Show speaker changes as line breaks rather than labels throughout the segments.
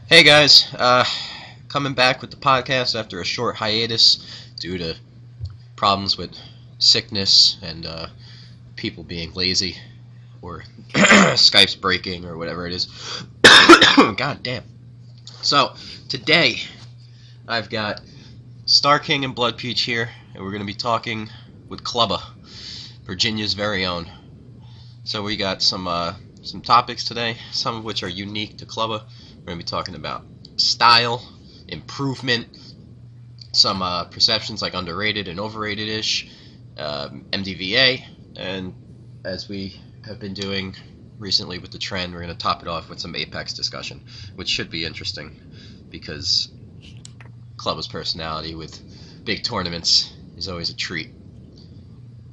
Hey guys, coming back with the podcast after a short hiatus due to problems with sickness and people being lazy or Skype's breaking or whatever it is. God damn. So, today I've got Star King and Bloodpeach here, and we're going to be talking with Clubba, Virginia's very own. So we got some topics today, some of which are unique to Clubba. We're going to be talking about style, improvement, some perceptions like underrated and overrated-ish, MDVA, and as we have been doing recently with the trend, we're going to top it off with some Apex discussion, which should be interesting because Clubba's personality with big tournaments is always a treat.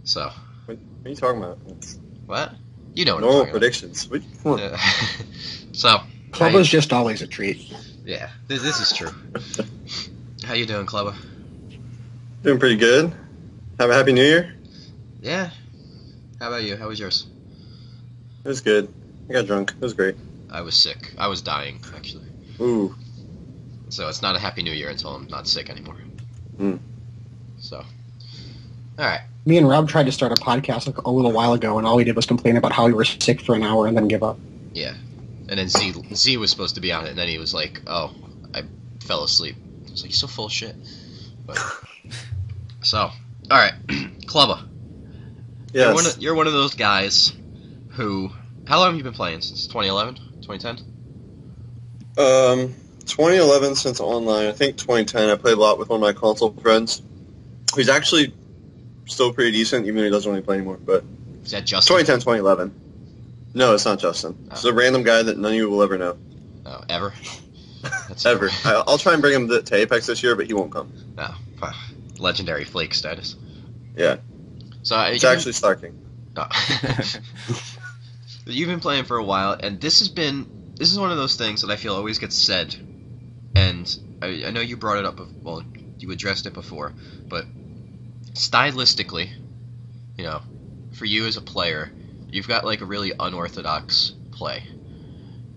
So.
What are you talking about?
What? You know what
Normal
I'm talking
predictions. Come on.
So.
Clubba's just always a treat.
Yeah, this is true. How you doing, Clubba?
Doing pretty good. Have a happy New Year.
Yeah. How about you? How was yours?
It was good. I got drunk. It was great.
I was sick. I was dying, actually.
Ooh.
So it's not a happy New Year until I'm not sick anymore. So. Alright.
Me and Rob tried to start a podcast like a little while ago, and all we did was complain about how we were sick for an hour and then give up.
Yeah. And then Z was supposed to be on it, and then he was like, oh, I fell asleep. I was like, you're so full of shit. But, so, alright. Clubba.
Yes.
You're one of those guys who... How long have you been playing? Since 2011? 2010?
2011 since online. I think 2010 I played a lot with one of my console friends. He's actually still pretty decent, even though he doesn't really play anymore. But
is that Justin?
2010, 2011. No, it's not Justin.
Oh.
It's a random guy that none of you will ever know.
Oh, ever? That's
Ever. I'll try and bring him to Apex this year, but he won't come.
Oh, legendary flake status.
Yeah.
So
it's actually Star King.
Oh. You've been playing for a while, and this is one of those things that I feel always gets said, and I know you brought it up. Well, you addressed it before, but stylistically, you know, for you as a player, you've got like a really unorthodox play,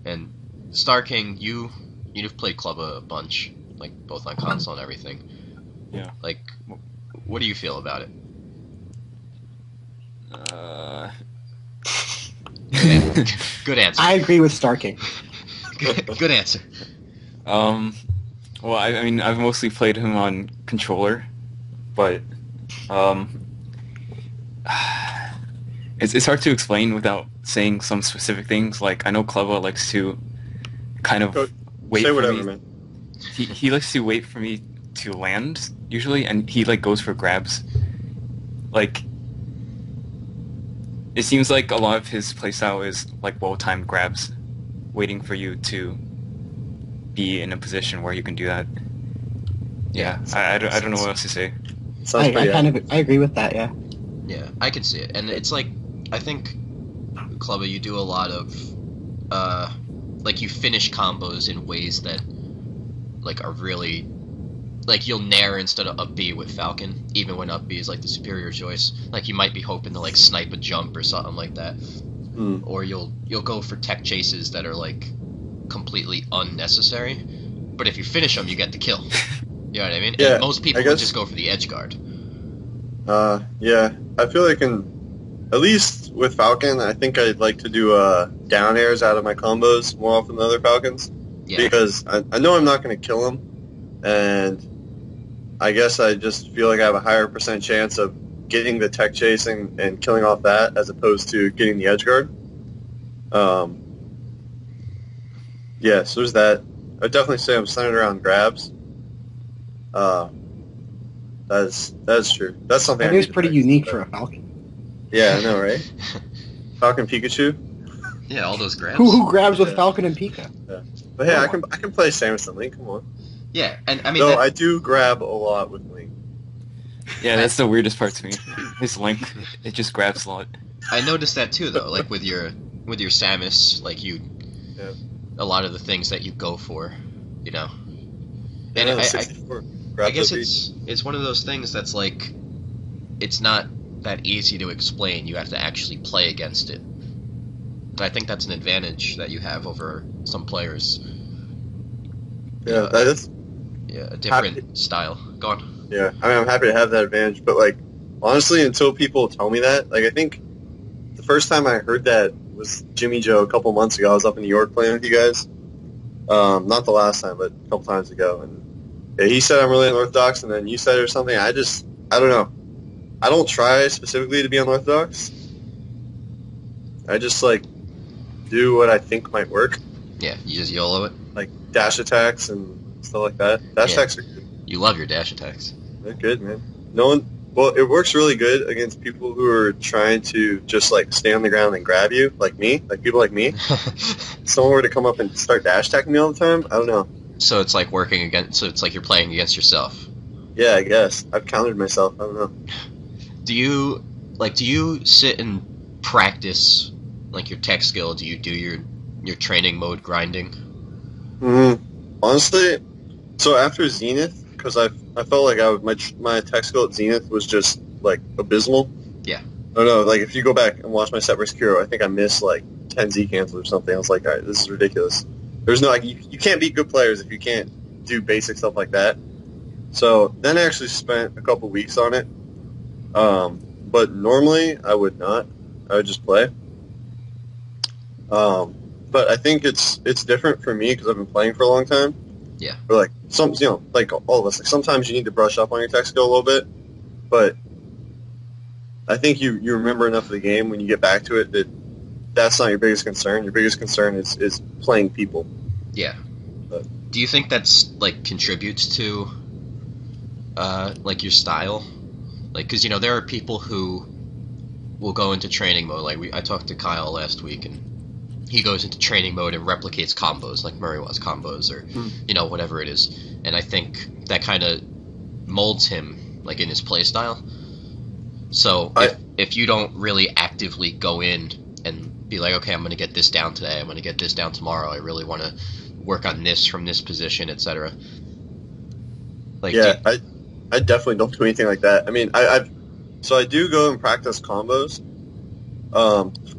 and Star King, you've played Clubba a bunch, like both on console and everything.
Yeah.
Like, what do you feel about it? Good answer.
I agree with Star King.
Good answer.
Well, I mean, I've mostly played him on controller, but it's hard to explain without saying some specific things. Like, I know Clubba likes to kind of wait
say
for
whatever,
me.
man.
He likes to wait for me to land usually, and he like goes for grabs. Like, it seems like a lot of his playstyle is like well-timed grabs, waiting for you to be in a position where you can do that. Yeah, I don't know what else to say.
I agree with that. Yeah.
Yeah, I can see it, and it's like I think Clubba, you do a lot of like you finish combos in ways that like are really like you'll nair instead of up B with Falcon, even when up B is like the superior choice. Like you might be hoping to like snipe a jump or something like that, or you'll go for tech chases that are like completely unnecessary. But if you finish them, you get the kill. You know what I mean?
Yeah,
and most people would just go for the edge guard.
Yeah. I feel like at least with Falcon, I think I'd like to do down airs out of my combos more often than other Falcons.
Yeah.
Because I know I'm not going to kill him, and I guess I just feel like I have a higher percent chance of getting the tech chasing and killing off that as opposed to getting the edge guard. Yeah, so there's that. I'd definitely say I'm centered around grabs. That's true. That's something
That is pretty unique for a Falcon.
Yeah, I know, right? Falcon Pikachu.
Yeah, all those grabs.
Who grabs with Falcon and Pika?
Yeah. But hey, I can play Samus and Link. Come on.
Yeah, and I mean,
though I do grab a lot with Link.
Yeah, that's the weirdest part to me. His Link, it just grabs a lot.
I noticed that too, though. Like with your Samus, like a lot of the things that you go for, you know. And
Yeah,
I guess it's one of those things that's like, it's not that easy to explain. You have to actually play against it. And I think that's an advantage that you have over some players.
Yeah, that is.
Yeah, a different style. Go on.
Yeah, I mean, I'm happy to have that advantage, but like, honestly, until people tell me that, like, I think the first time I heard that was Jimmy Joe a couple months ago. I was up in New York playing with you guys. Not the last time, but a couple times ago, and yeah, he said I'm really unorthodox, and then you said it or something. I don't know. I don't try specifically to be unorthodox. I just like do what I think might work.
Yeah, you just YOLO it.
Like dash attacks and stuff like that. Dash attacks are good.
You love your dash attacks.
They're good, man. Well, it works really good against people who are trying to just like stay on the ground and grab you, like me, like people like me. If someone were to come up and start dash attacking me all the time, I don't know.
So it's like working against. So it's like you're playing against yourself.
Yeah, I guess I've countered myself. I don't know.
Do you sit and practice like your tech skill? Do you do your training mode grinding?
Honestly, so after Zenith, because I felt like my tech skill at Zenith was just like abysmal.
Yeah.
I don't know, like if you go back and watch my set versus Kuro, I think I missed like 10 Z cancels or something. I was like, all right, this is ridiculous. There's no like you can't beat good players if you can't do basic stuff like that. So then I actually spent a couple weeks on it. But normally I would not. I would just play. But I think it's different for me because I've been playing for a long time.
Yeah.
Or like like all of us, like sometimes you need to brush up on your tech skill a little bit. But I think you remember enough of the game when you get back to it that's not your biggest concern. Your biggest concern is playing people.
Yeah.
But,
do you think that's like contributes to like your style? Like, because there are people who will go into training mode. Like I talked to Kyle last week, and he goes into training mode and replicates combos, like Murray was combos, or whatever it is. And I think that kind of molds him, like in his play style. So if you don't really actively go in and be like, okay, I'm going to get this down today, I'm going to get this down tomorrow, I really want to work on this from this position, etc. Like,
yeah, I definitely don't do anything like that. I mean, I do go and practice combos,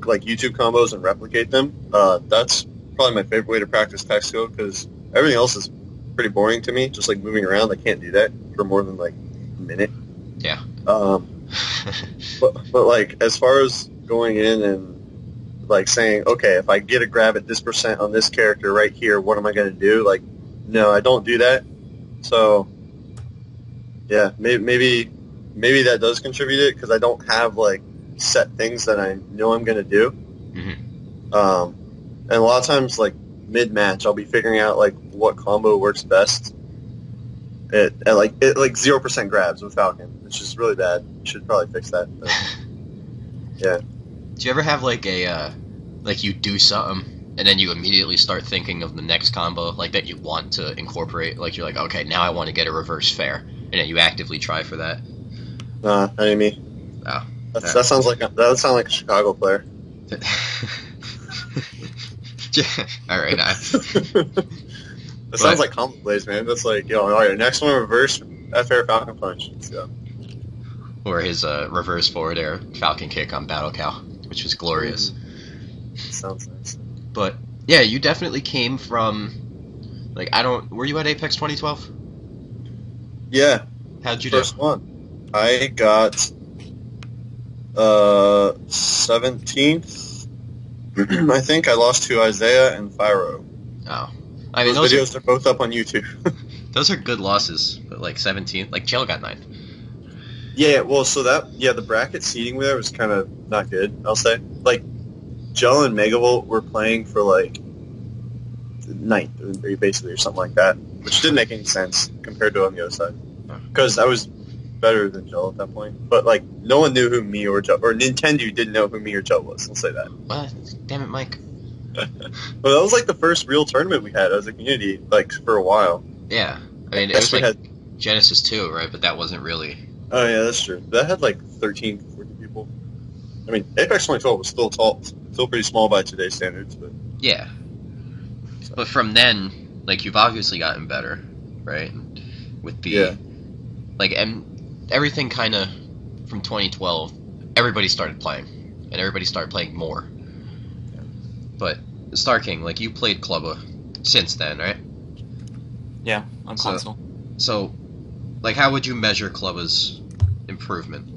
like YouTube combos, and replicate them. That's probably my favorite way to practice tech skill because everything else is pretty boring to me. Just like moving around, I can't do that for more than like a minute.
Yeah.
But like as far as going in and like saying, okay, if I get a grab at this percent on this character right here, what am I going to do? Like, no, I don't do that. So. Yeah, maybe that does contribute it because I don't have like set things that I know I'm gonna do.
Mm-hmm.
And a lot of times, like mid match, I'll be figuring out like what combo works best. At 0% grabs with Falcon, which is really bad. Should probably fix that. But, yeah.
Do you ever have like a like you do something and then you immediately start thinking of the next combo like that you want to incorporate? Like you're like, okay, now I want to get a reverse fair. And then you actively try for that.
Nah, that ain't me.
Oh,
that sounds like that would sound like a Chicago player.
All right.
That sounds like combo plays, man. That's like, all right, next one reverse FR Falcon punch. So.
Or his reverse forward air Falcon kick on Battle Cow, which was glorious.
Sounds nice.
But yeah, you definitely came from like were you at Apex 2012?
Yeah.
How'd you
First
do?
one. I got 17th. I think I lost to Isaiah and Fyro.
Oh. I mean,
those videos are both up on YouTube.
Those are good losses, but like 17th. Like, Jail got 9th.
Yeah, well, so the bracket seeding there was kind of not good, I'll say. Like, Gel and Megavolt were playing for, like, 9th, basically, or something like that, which didn't make any sense compared to on the other side. Because I was better than Gel at that point. But, like, no one knew who me or Gel, or Nintendo didn't know who me or Gel was, I'll say that.
What? Damn it, Mike.
Well, that was, like, the first real tournament we had as a community, like, for a while.
Yeah. I mean, it was like Genesis 2, right? But that wasn't really...
Oh, yeah, that's true. That had, like, 13, 14 people. I mean, Apex 2012 was still pretty small by today's standards, but...
Yeah. But from then, like, you've obviously gotten better, right? With the...
Yeah.
Like, and everything kind of, from 2012, everybody started playing. And everybody started playing more. But, Star King, like, you played Clubba since then, right?
Yeah, on
So-
console.
So, like, how would you measure Clubba's improvement?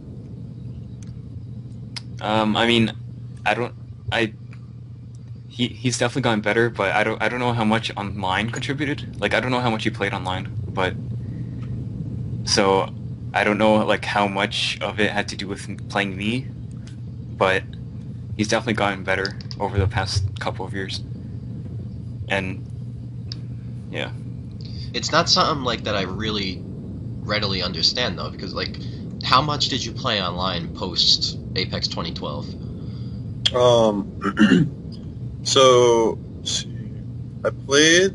I mean, I don't. He's definitely gotten better, but I don't know how much online contributed. Like, I don't know how much he played online, but so I don't know like how much of it had to do with playing me, but he's definitely gotten better over the past couple of years. And yeah,
It's not something like that I really readily understand though, because like, how much did you play online post Apex 2012?
So let's see. I played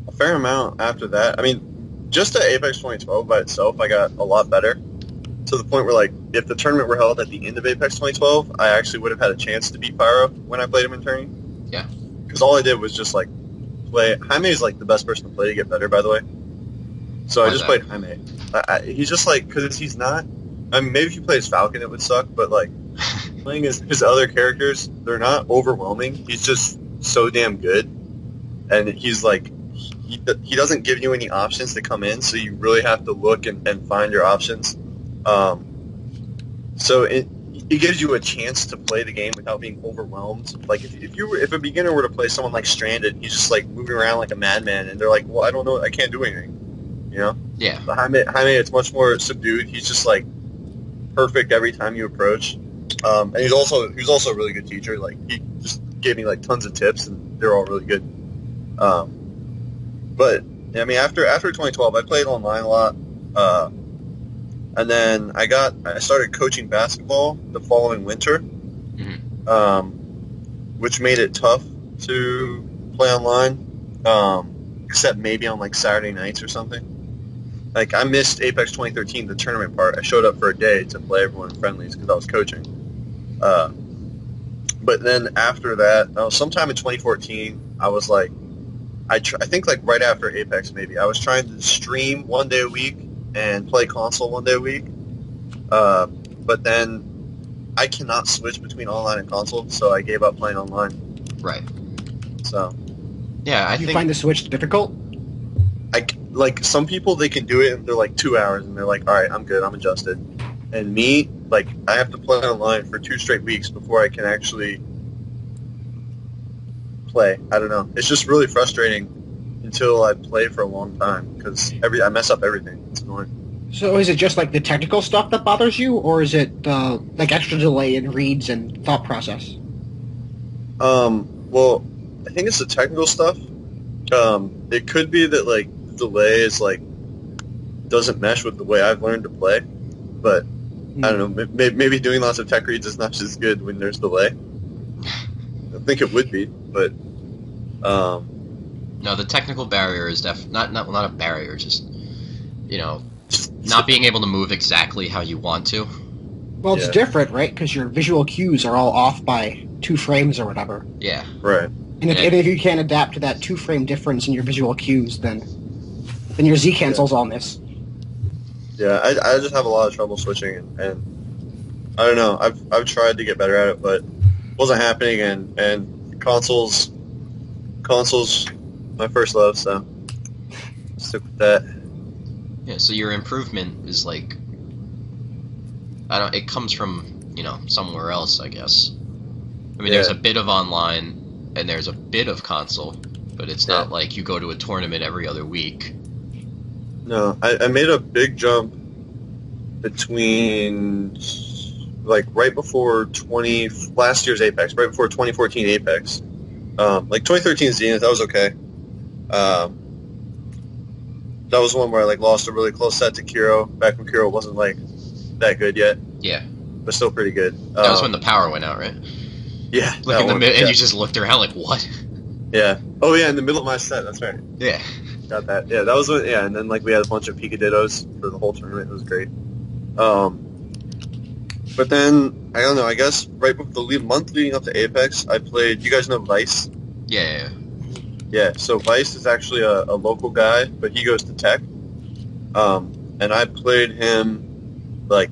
a fair amount after that. I mean, just at Apex 2012 by itself, I got a lot better to the point where, like, if the tournament were held at the end of Apex 2012, I actually would have had a chance to beat Pyro when I played him in tourney.
Yeah.
Because all I did was just like play. Jaime is like the best person to play to get better, by the way. So
Why
I just
that?
played Jaime. He's just like, because he's not. I mean, maybe if you play as Falcon, it would suck, but like playing his other characters, they're not overwhelming. He's just so damn good, and he's like, he doesn't give you any options to come in, so you really have to look and find your options. So it gives you a chance to play the game without being overwhelmed. Like if a beginner were to play someone like Stranded, he's just like moving around like a madman, and they're like, well, I don't know, I can't do anything, you know.
Yeah.
But Jaime, it's much more subdued. He's just like perfect every time you approach. And he was also a really good teacher. Like he just gave me like tons of tips, and they're all really good. But I mean, after 2012, I played online a lot, and then I started coaching basketball the following winter, which made it tough to play online, except maybe on like Saturday nights or something. Like I missed Apex 2013, the tournament part. I showed up for a day to play everyone in friendlies because I was coaching. But then after that, sometime in 2014, I was like, I think like right after Apex maybe, I was trying to stream one day a week and play console one day a week. But then I cannot switch between online and console, so I gave up playing online.
Right.
So
Yeah, I
You
think.
find the Switch difficult?
like some people, they can do it in they're like 2 hours and they're like, all right, I'm good, I'm adjusted. And me, like, I have to play online for 2 straight weeks before I can actually play. I don't know. It's just really frustrating until I play for a long time because I mess up everything. It's annoying.
So is it just like the technical stuff that bothers you, or is it like extra delay in reads and thought process?
Well, I think it's the technical stuff. It could be that like the delay is like doesn't mesh with the way I've learned to play, but I don't know. Maybe doing lots of tech reads is not as good when there's delay. I think it would be, but
No, the technical barrier is not a barrier, just, you know, not being able to move exactly how you want to.
Well, it's
Yeah.
different, right? Because your visual cues are all off by 2 frames or whatever.
Yeah.
right.
And if you can't adapt to that 2-frame difference in your visual cues, then your Z cancels all miss.
Yeah, I just have a lot of trouble switching, and I don't know. I've tried to get better at it, but it wasn't happening. And consoles my first love, so stick with that.
Yeah, so your improvement is like, it comes from, you know, somewhere else, I guess. I mean, there's
Yeah.
a bit of online, and there's a bit of console, but it's not
Yeah.
like you go to a tournament every other week.
No, I made a big jump between like right before last year's Apex, right before 2014 Apex. Like 2013 Zenith, that was okay. That was one where I like lost a really close set to Kiro, back when Kiro wasn't like that good yet,
Yeah.
but still pretty good.
That was when the power went out, right?
Yeah,
Like
that
in the
one,
mid,
yeah.
and you just looked around like, what?
Yeah. Oh yeah, in the middle of my set. That's right.
Yeah.
Got that. Yeah, that was when. Yeah, and then like we had a bunch of Picadillos for the whole tournament. It was great. But then I don't know. I guess right before the month leading up to Apex, I played. You guys know Vice?
Yeah.
Yeah. So Vice is actually a local guy, but he goes to Tech. And I played him like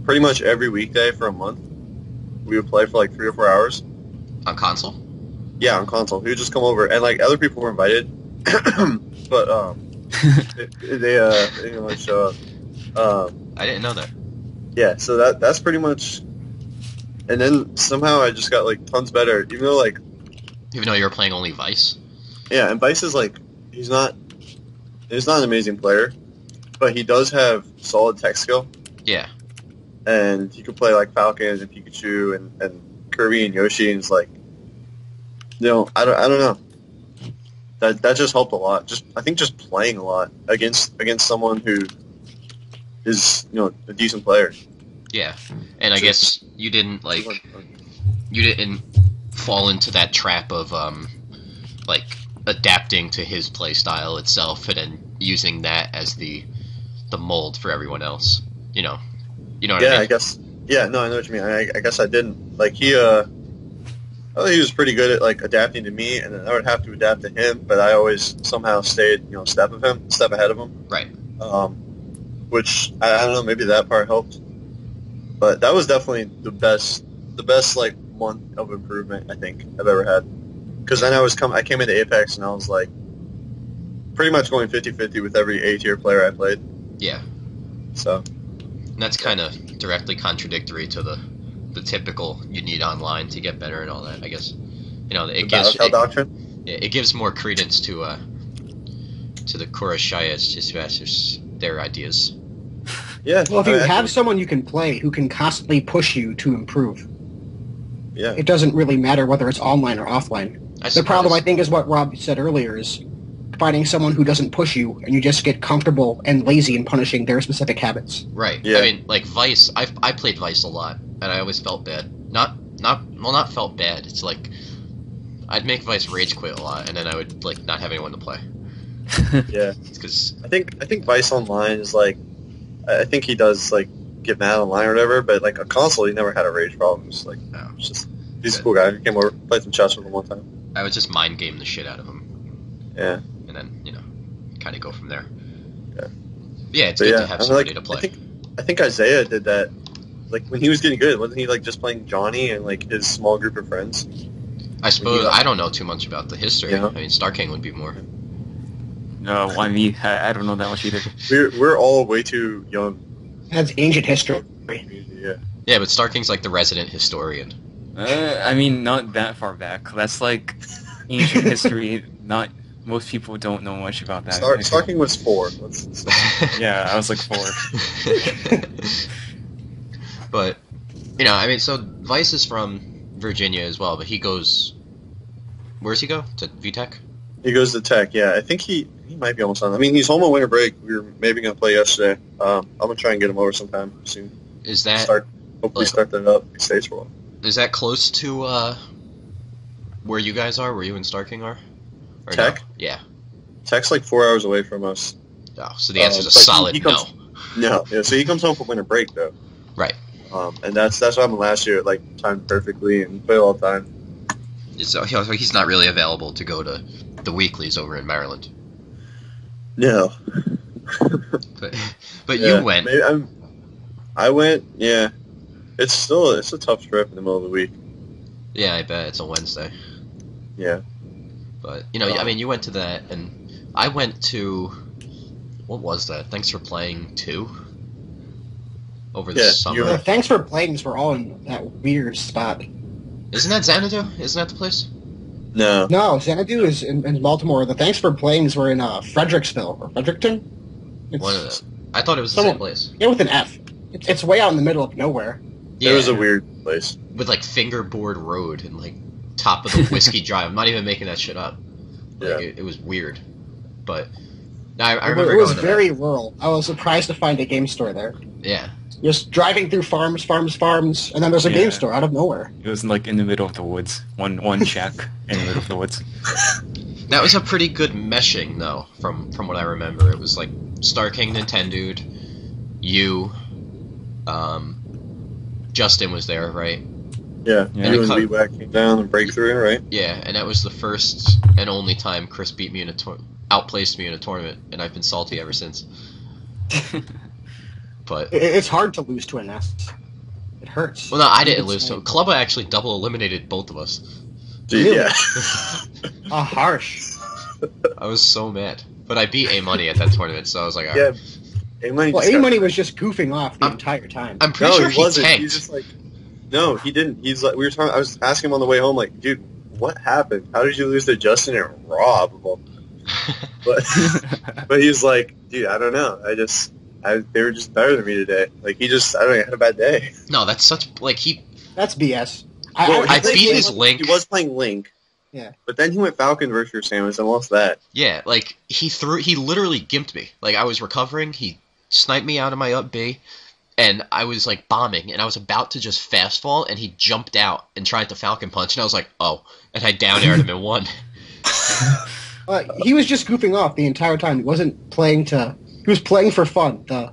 pretty much every weekday for a month. We would play for like 3 or 4 hours.
On console?
Yeah, on console. He would just come over, and like other people were invited, but they didn't want to show up.
I didn't know that.
Yeah, so that's pretty much. And then somehow I just got like tons better, even though like.
Even though you were playing only Vice.
Yeah, and Vice is like he's not an amazing player, but he does have solid tech skill.
Yeah.
And he could play like Falcon and Pikachu and Kirby and Yoshi, and it's like, I don't know. That just helped a lot. I think just playing a lot against someone who is a decent player.
Yeah, and I guess you didn't fall into that trap of like adapting to his play style itself and then using that as the mold for everyone else. You know what I mean?
Yeah, I guess. Yeah, no, I know what you mean. I guess I didn't. Like I thought he was pretty good at like adapting to me, and then I would have to adapt to him. But I always somehow stayed, step ahead of him.
Right.
Which I don't know. Maybe that part helped. But that was definitely the best like month of improvement I think I've ever had. Because then I came into Apex and I was like pretty much going 50-50 with every A-tier player I played.
Yeah.
So.
And that's kind of directly contradictory to the typical you need online to get better and all that. I guess it gives more credence to the Kurashayas just versus their ideas.
Yeah.
Well, if you have someone you can play who can constantly push you to improve,
yeah,
it doesn't really matter whether it's online or offline. The problem, I think, is what Rob said earlier, is finding someone who doesn't push you and you just get comfortable and lazy in punishing their specific habits.
Right. Yeah. I mean, like Vice, I played Vice a lot, and I always felt bad. Not felt bad. It's like I'd make Vice rage quit a lot, and then I would like not have anyone to play.
Yeah.
Because
I think Vice Online is like, I think he does like get mad online or whatever, but like a console, he never had a rage problem. It's like, it's just he's a cool guy. He came over, played some chess with him one time.
I would just mind game the shit out of him.
Yeah.
And then kind of go from there.
Yeah.
Yeah, it's good to have somebody to play.
I think Isaiah did that. Like when he was getting good, wasn't he like just playing Johnny and like his small group of friends?
I suppose I don't know too much about the history.
Yeah.
I mean, Star King would be more.
No, I don't know that much either.
We're all way too young.
That's ancient history.
Yeah.
Yeah, but Star King's like the resident historian.
I mean, not that far back. That's like ancient history. Not most people don't know much about that.
Star King was 4.
Yeah, I was like 4.
But I mean, so Vice is from Virginia as well, but he goes. Where's he go? To VTech?
He goes to Tech. Yeah, I think he might be almost done. I mean, he's home on winter break. We were maybe gonna play yesterday. I'm gonna try and get him over sometime soon.
Is that
hopefully start that up? He stays for a while.
Is that close to where you guys are? Where you and Star King are? Or
Tech?
No? Yeah.
Tech's like 4 hours away from us.
Oh, so the answer is a solid no.
No. Yeah, so he comes home for winter break though.
Right.
And that's what happened last year. It like timed perfectly and played all the time.
So he's not really available to go to the weeklies over in Maryland.
No.
But yeah, you went.
I went. Yeah. It's a tough trip in the middle of the week.
Yeah, I bet it's a Wednesday.
Yeah.
But I mean, you went to that, and I went to. What was that? Thanks for playing 2. Over the summer.
Thanks for playing. We're all in that weird spot.
Isn't that Xanadu? Isn't that the place?
No.
No, Xanadu is in Baltimore. The Thanks for Playings were in Fredericksville or Fredericton.
One of the. I thought it was the same place.
Yeah, with an F. It's way out in the middle of nowhere.
Yeah. It was a weird place.
With like Fingerboard Road and like top of the Whiskey Drive. I'm not even making that shit up. Like,
yeah.
It was weird. But I remember
it was very rural. I was surprised to find a game store there.
Yeah.
Just driving through farms, and then there's a game store out of nowhere.
It was like in the middle of the woods. One shack in the middle of the woods.
That was a pretty good meshing, though, from what I remember. It was like Star King Nintendude, you, Justin was there, right?
Yeah, you and Weewack came down and Breakthrough, right?
Yeah, and that was the first and only time Chris beat me outplaced me in a tournament, and I've been salty ever since. But
it's hard to lose to a nest. It hurts.
Well, no, I didn't lose to him. Clubba actually double eliminated both of us.
Dude, yeah.
Harsh.
I was so mad. But I beat A-Money at that tournament, so I was like, all right.
Yeah, A-Money.
Well, A-Money was just goofing off the entire time.
I'm pretty sure
he wasn't.
tanked.
He's just like, no, he didn't. He's like, we were talking. I was asking him on the way home, like, dude, what happened? How did you lose to Justin and Rob? But he was like, dude, I don't know. They were just better than me today. Like he had a bad day.
No, that's such
That's BS.
I beat his Link.
He was playing Link.
Yeah.
But then he went Falcon versus your Samus and lost that.
Yeah, like he literally gimped me. Like I was recovering, he sniped me out of my up B, and I was like bombing, and I was about to just fast fall, and he jumped out and tried to Falcon punch, and I was like, oh, and I down aired him and won.
He was just goofing off the entire time. He wasn't playing to. He was playing for fun. The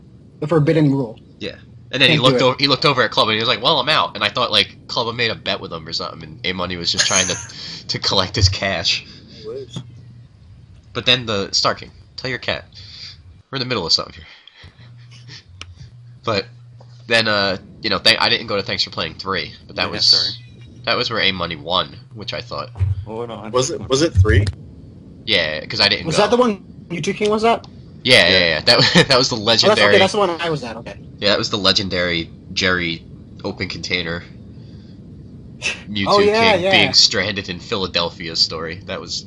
forbidden rule.
Yeah. And then he looked over at Clubba and he was like, well, I'm out. And I thought, like, Clubba made a bet with him or something, and A-Money was just trying to collect his cash. But then the Star King, tell your cat. We're in the middle of something here. But then, I didn't go to Thanks for Playing 3, but that was where A-Money won, which I thought.
Hold on.
Was it 3?
Yeah, because I didn't
Was
go.
that the one U2 King was at?
Yeah. That was the legendary.
That's the one I was at. Okay.
Yeah, that was the legendary Jerry open container Mewtwo King being stranded in Philadelphia story. That was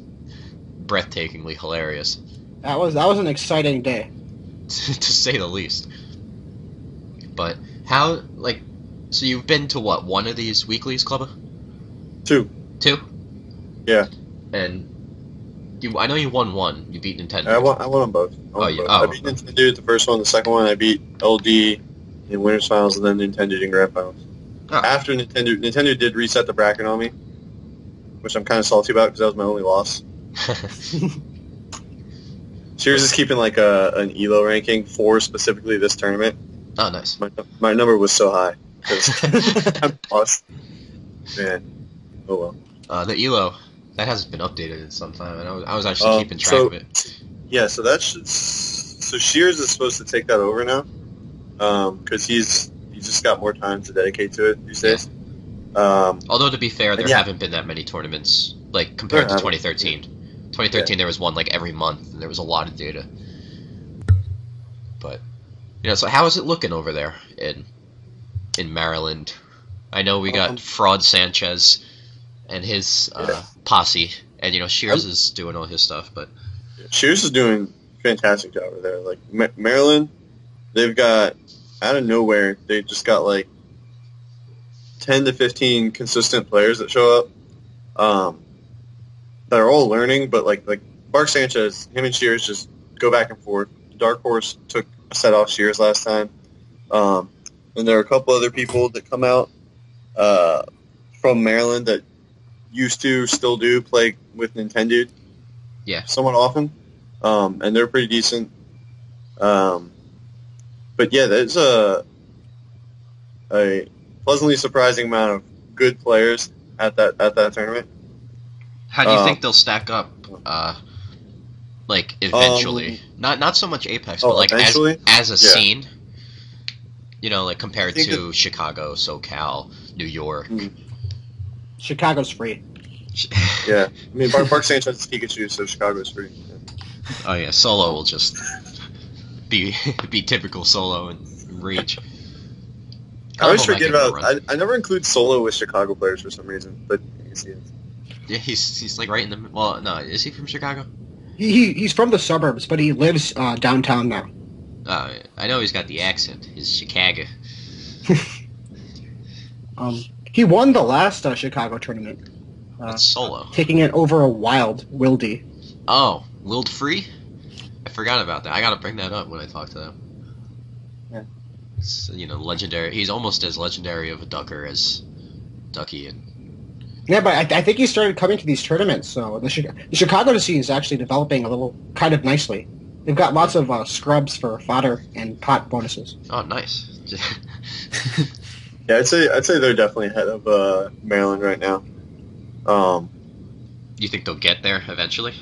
breathtakingly hilarious.
That was an exciting day,
to say the least. But how, so you've been to what, one of these weeklies, Clubba?
2.
2?
Yeah.
And I know you won one. You beat Nintendo.
I won them both. I beat Nintendo at the first one. The second one, I beat LD in Winners Finals, and then Nintendo in Grand Finals. Oh. After Nintendo did reset the bracket on me, which I'm kind of salty about because that was my only loss. Shears is keeping like an ELO ranking for specifically this tournament.
Oh, nice.
My number was so high because I'm lost. Man, oh well.
The ELO. That hasn't been updated in some time, and I was actually keeping track of it.
Yeah, so Shears is supposed to take that over now, because he's just got more time to dedicate to it these days.
Although to be fair, there haven't been that many tournaments compared to 2013. 2013 there was one every month, and there was a lot of data. But so how is it looking over there in Maryland? I know we got Fraud Sanchez and his posse, and Shears is doing all his stuff, but
Shears is doing a fantastic job over there. Like Maryland, they've got out of nowhere, they just got 10 to 15 consistent players that show up, that are all learning. But like Bark Sanchez, him and Shears just go back and forth. Dark Horse took a set off Shears last time, and there are a couple other people that come out from Maryland that used to, still do play with Nintendo.
Yeah.
Somewhat often. And they're pretty decent. But yeah, there's a pleasantly surprising amount of good players at that tournament.
How do you think they'll stack up eventually? Not so much Apex, but as a scene. Compared to Chicago, SoCal, New York.
Chicago's free.
Yeah, I mean Bark Sanchez is Pikachu, so Chicago's free. Yeah.
Oh yeah, Solo will just be typical Solo and reach.
I always forget about. I never include Solo with Chicago players for some reason, but you see it.
Yeah, he's right in the. Well, no, is he from Chicago?
He's from the suburbs, but he lives downtown now.
I know he's got the accent. He's Chicago.
He won the last Chicago tournament.
That's Solo.
Taking it over a wild Wildy.
Oh, Wild Free? I forgot about that. I gotta bring that up when I talk to them.
Yeah.
It's, legendary. He's almost as legendary of a ducker as Ducky.
Yeah, but I think he started coming to these tournaments, so the Chicago scene is actually developing a little kind of nicely. They've got lots of scrubs for fodder and pot bonuses.
Oh, nice.
Yeah, I'd say they're definitely ahead of Maryland right now.
You think they'll get there eventually?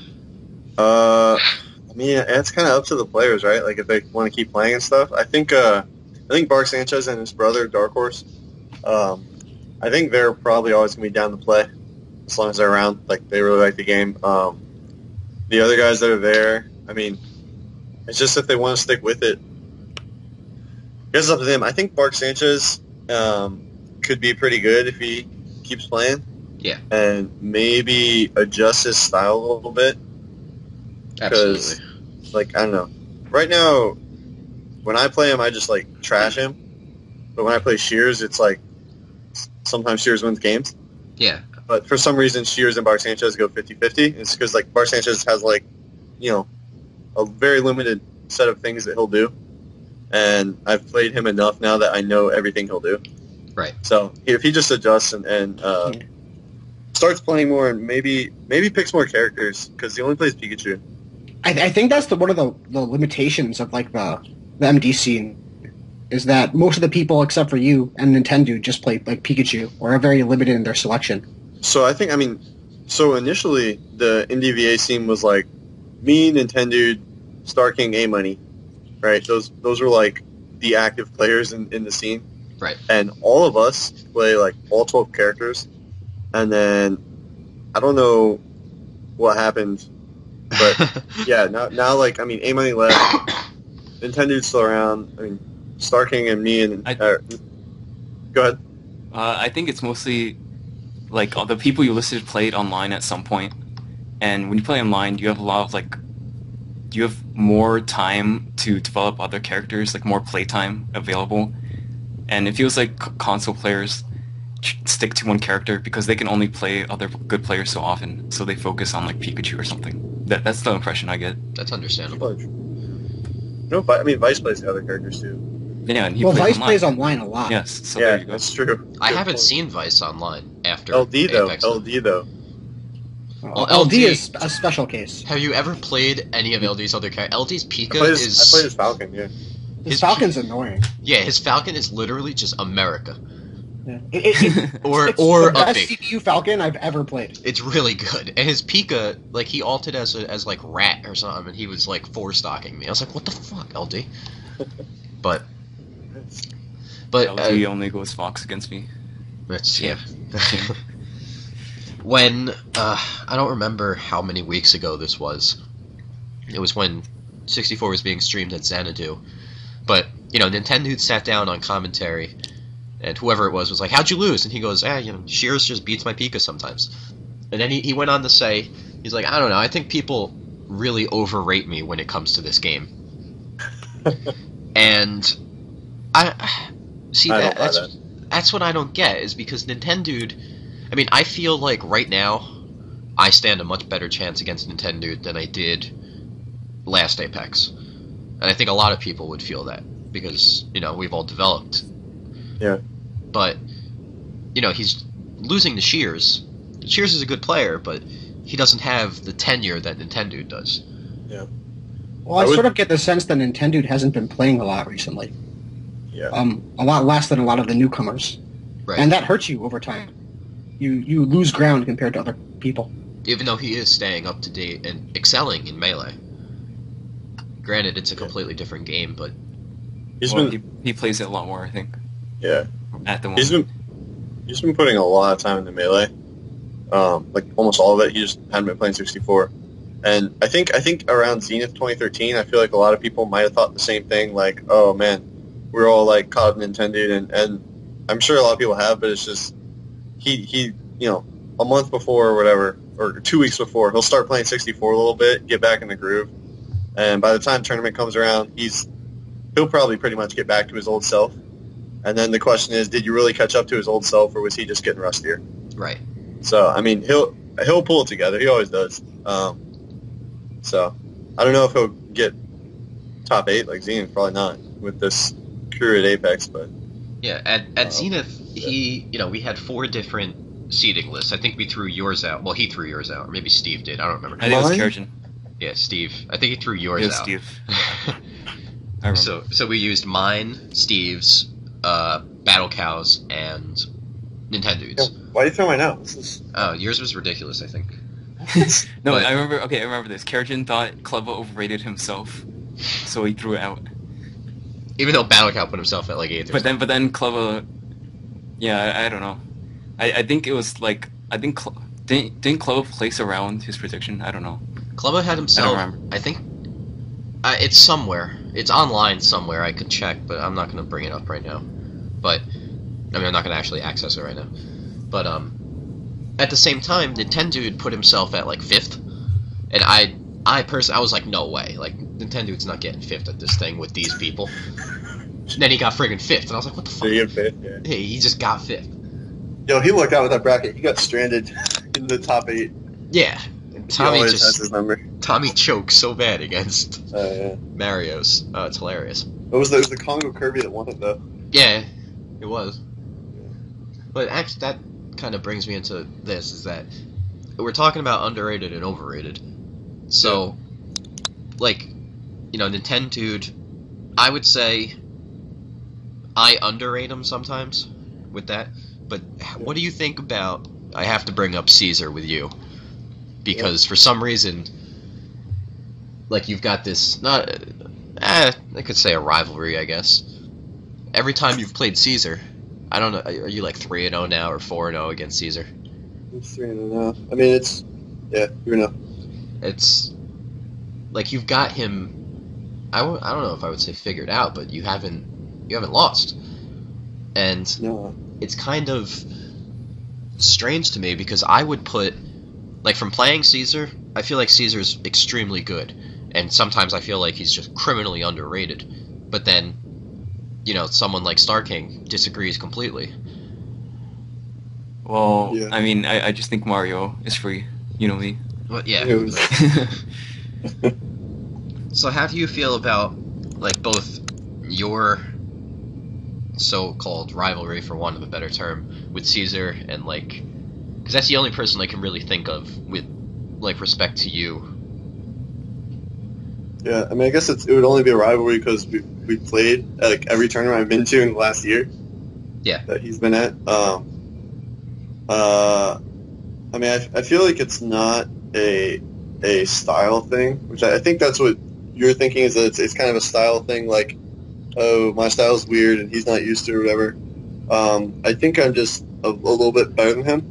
I mean, it's kind of up to the players, right? Like if they want to keep playing and stuff. I think Bark Sanchez and his brother Dark Horse. I think they're probably always gonna be down to play as long as they're around. Like they really like the game. the other guys that are there, I mean, it's just if they want to stick with it. I guess it's up to them. I think Mark Sanchez could be pretty good if he keeps playing.
Yeah.
And maybe adjust his style a little bit.
Absolutely.
Like, I don't know. Right now, when I play him, I just, like, trash him. But when I play Shears, it's like sometimes Shears wins games.
Yeah.
But for some reason, Shears and Bar Sanchez go 50-50. It's because, like, Bar Sanchez has, like, you know, a very limited set of things that he'll do. And I've played him enough now that I know everything he'll do.
Right.
So if he just adjusts and starts playing more and maybe picks more characters, because he only plays Pikachu.
I think that's one of the limitations of like the MD scene, is that most of the people except for you and Nintendo just play like Pikachu or are very limited in their selection.
So I think, so initially the MDVA scene was like me, Nintendo, Star King, A-Money, right? Those were like the active players in the scene.
Right.
And all of us play like all 12 characters. And then I don't know what happened, but yeah, now like, A-Money left, Nintendo's still around, Star King and me and... go ahead.
I think it's mostly like the people you listed played online at some point, and when you play online, you have a lot of like, you have more time to develop other characters, like more playtime available, and it feels like console players stick to one character because they can only play other good players so often, so they focus on like Pikachu or something. That's the impression I get.
That's understandable.
No, Vice plays the other characters too.
Yeah, and
Vice plays online a lot.
Yes, so
yeah,
there you go.
That's true.
I haven't seen Vice online after
LD though.
Apex.
LD though.
Well,
LD is a special case.
Have you ever played any of LD's other characters? LD's Pika
I played
is...
his Falcon, yeah.
His Falcon's annoying.
Yeah, his Falcon is literally just America.
Yeah.
Or
the best
Update.
CPU Falcon I've ever played.
It's really good. And his Pika, like, he altered as like Rat or something, and he was, like, 4-stocking me. I was like, what the fuck, LD? But
LG only goes Fox against me.
That's, yeah. When, I don't remember how many weeks ago this was. It was when 64 was being streamed at Xanadu. But, Nintendo sat down on commentary, and whoever it was like, how'd you lose? And he goes, Shears just beats my Pika sometimes. And then he went on to say, he's like, I don't know, I think people really overrate me when it comes to this game. And that's what I don't get, is because Nintendo, I feel like right now I stand a much better chance against Nintendo than I did last Apex. And I think a lot of people would feel that because, we've all developed.
Yeah.
But, he's losing to Shears. Shears is a good player, but he doesn't have the tenure that Nintendo does.
Yeah.
Well, I sort of get the sense that Nintendo hasn't been playing a lot recently.
Yeah.
A lot less than a lot of the newcomers.
Right.
And that hurts you over time. You lose ground compared to other people.
Even though he is staying up to date and excelling in Melee. Granted, it's a completely different game, but...
He plays it a lot more, I think.
Yeah.
At the moment.
He's been putting a lot of time into Melee. Like, almost all of it. He just hadn't been playing 64. And I think around Zenith 2013, I feel like a lot of people might have thought the same thing, like, oh man, we're all like caught up in Nintendo, and I'm sure a lot of people have, but it's just he a month before or whatever, or 2 weeks before, he'll start playing 64 a little bit, get back in the groove, and by the time tournament comes around, he'll probably pretty much get back to his old self. And then the question is, did you really catch up to his old self, or was he just getting rustier?
Right.
So he'll pull it together. He always does. So I don't know if he'll get top 8 like Zenith, probably not with this crew at Apex, but
yeah, at Zenith, we had 4 different seeding lists. I think we threw yours out. Well, he threw yours out, or maybe Steve did. I don't remember.
I think it was Keratin.
Yeah, Steve. I think he threw yours out.
Steve. I remember.
So we used mine, Steve's, Battle Cows, and Nintendo's.
Why do you throw mine out?
Oh, yours was ridiculous, I think.
No, I remember this. Keratin thought Clubba overrated himself, so he threw it out.
Even though Battle Cow put himself at like 8th.
But then Clubba, yeah, I don't know. I think it was like didn't Clubba place around his prediction? I don't know.
Clubba had himself.
I don't remember.
I think it's somewhere. It's online somewhere. I could check, but I'm not gonna bring it up right now. But I mean, I'm not gonna actually access it right now. But at the same time, Nintendo had put himself at like 5th, and I personally, I was like, no way, like Nintendo's not getting 5th at this thing with these people. And then he got friggin' 5th, and I was like, what the fuck?
Did he get fifth? Yeah.
Hey, he just got 5th.
Yo, he lucked out with that bracket. He got stranded in the top 8.
Yeah, and
He
Tommy
always has
just
his number.
Tommy chokes so bad against
Yeah.
Mario's. It's hilarious.
It was the Congo Kirby that won it though.
Yeah, it was. But actually, that kind of brings me into this: is that we're talking about underrated and overrated. So, like, Nintendo, I would say I underrate him sometimes with that. But what do you think about? I have to bring up Caesar with you because for some reason, like, you've got this I could say a rivalry, I guess. Every time you've played Caesar, I don't know, are you like 3-0 now or 4-0 against Caesar?
It's 3-0 now. I mean, it's 3-0.
It's like you've got him. I don't know if I would say figured out, but you haven't lost, and
No.
it's kind of strange to me because I would put, like, from playing Caesar, I feel like Caesar's extremely good, and sometimes I feel like he's just criminally underrated. But then, someone like Star King disagrees completely.
Well,
Yeah.
I mean, I just think Mario is free. You know me.
But yeah.
It was-
So how do you feel about, like, both your so-called rivalry, for want of a better term, with Caesar and, like, because that's the only person I can really think of with, like, respect to you.
Yeah, I mean, I guess it would only be a rivalry because we played at like every tournament I've been to in the last year.
Yeah.
That he's been at. I mean, I feel like it's not a style thing, which I think that's what you're thinking, is that it's kind of a style thing, like, oh, my style's weird and he's not used to it or whatever. I think I'm just a little bit better than him.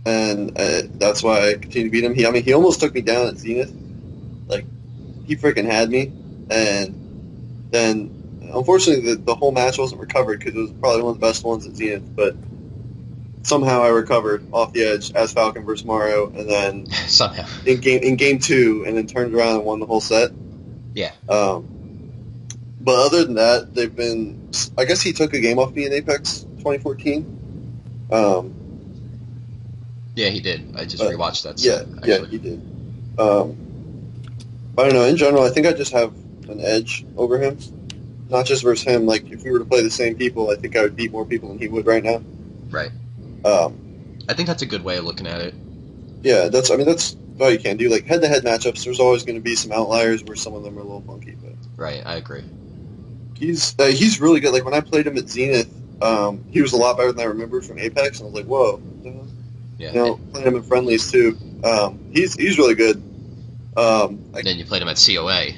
And that's why I continue to beat him. He almost took me down at Zenith. Like, he freaking had me. And then, unfortunately, the whole match wasn't recovered because it was probably one of the best ones at Zenith. But somehow I recovered off the edge as Falcon versus Mario, and then
Somehow.
in game 2, and then turned around and won the whole set.
Yeah.
But other than that, they've been. I guess he took a game off me in Apex 2014.
Yeah, he did. I just
But,
rewatched that
Yeah,
set,
yeah,
actually.
he did. But I don't know. In general, I think I just have an edge over him. Not just versus him. Like, if we were to play the same people, I think I would beat more people than he would right now.
Right.
Um,
I think that's a good way of looking at it.
yeah, that's all you can do. Like, head-to-head matchups, there's always going to be some outliers where some of them are a little funky. But
Right, I agree.
he's really good. Like, when I played him at Zenith, he was a lot better than I remember from Apex, and I was like, whoa.
Yeah.
Playing him in friendlies too. He's really good.
And then you played him at COA,